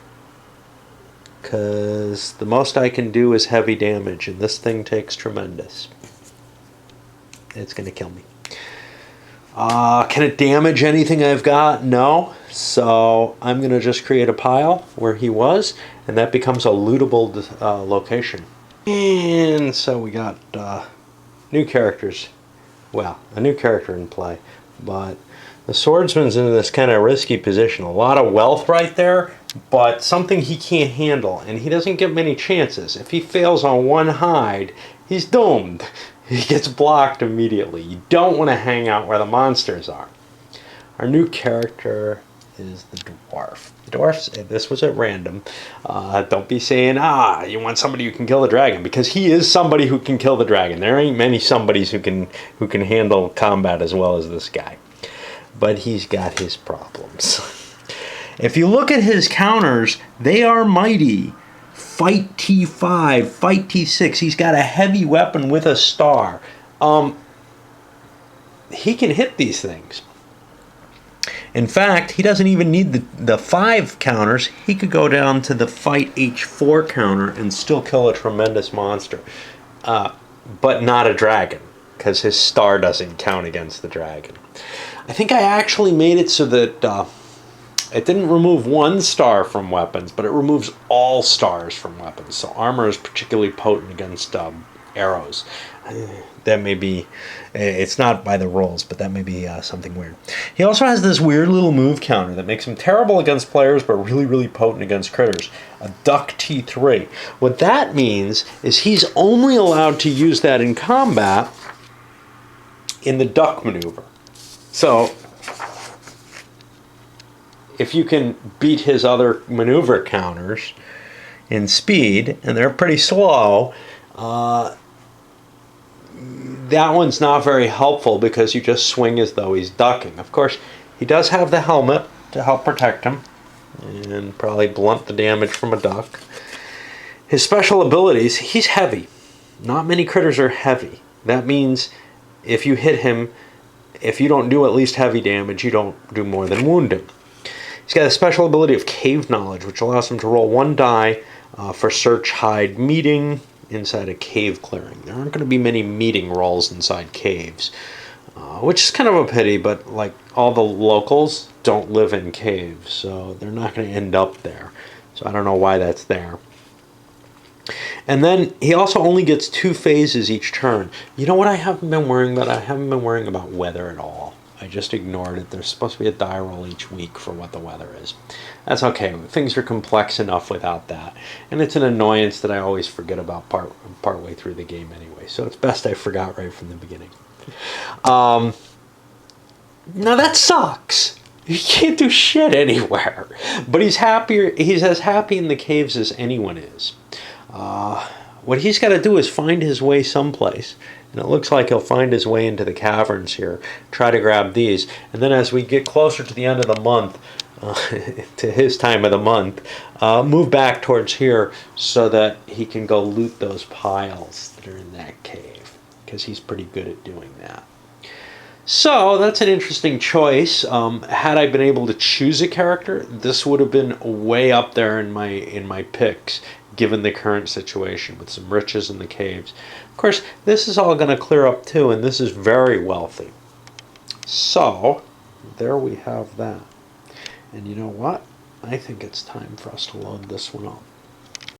Because the most I can do is heavy damage, and this thing takes tremendous. It's going to kill me. Can it damage anything I've got? No. So I'm going to just create a pile where he was, and that becomes a lootable location. And so we got new characters. Well, a new character in play. But the Swordsman's in this kind of risky position. A lot of wealth right there, but something he can't handle, and he doesn't get many chances. If he fails on one hide, he's doomed. He gets blocked immediately. You don't want to hang out where the monsters are. Our new character is the Dwarf. The Dwarf's, this was at random. Don't be saying, you want somebody who can kill the dragon, because he is somebody who can kill the dragon. There ain't many somebodies who can handle combat as well as this guy. But he's got his problems. If you look at his counters, they are mighty. Fight T5, fight T6. He's got a heavy weapon with a star. He can hit these things. In fact, he doesn't even need the 5 counters. He could go down to the fight H4 counter and still kill a tremendous monster. But not a dragon, because his star doesn't count against the dragon. I think I actually made it so that it didn't remove 1 star from weapons, but it removes all stars from weapons. So armor is particularly potent against arrows. That may be, it's not by the rules, but that may be something weird. He also has this weird little move counter that makes him terrible against players, but really, really potent against critters. A duck T3. What that means is he's only allowed to use that in combat in the duck maneuver. So if you can beat his other maneuver counters in speed, and they're pretty slow, that one's not very helpful because you just swing as though he's ducking. Of course, he does have the helmet to help protect him and probably blunt the damage from a duck. His special abilities, he's heavy. Not many critters are heavy. That means if you hit him, if you don't do at least heavy damage, you don't do more than wound him. He's got a special ability of cave knowledge, which allows him to roll 1 die for search, hide, meeting inside a cave clearing. There aren't going to be many meeting rolls inside caves, which is kind of a pity, but like all the locals don't live in caves, so they're not going to end up there. So I don't know why that's there. And then he also only gets 2 phases each turn. You know what I haven't been worrying about? I haven't been worrying about weather at all. I just ignored it. There's supposed to be a die roll each week for what the weather is. That's okay. Things are complex enough without that. And it's an annoyance that I always forget about partway through the game anyway. So it's best I forgot right from the beginning. Now that sucks. He can't do shit anywhere. But he's happier. He's as happy in the caves as anyone is. What he's got to do is find his way someplace. And it looks like he'll find his way into the caverns here, try to grab these. And then as we get closer to the end of the month, to his time of the month, move back towards here so that he can go loot those piles that are in that cave, because he's pretty good at doing that. So that's an interesting choice. Had I been able to choose a character, this would have been way up there in my picks, given the current situation with some riches in the caves. Of course, this is all going to clear up too, and this is very wealthy. So there we have that. And you know what? I think it's time for us to load this one up.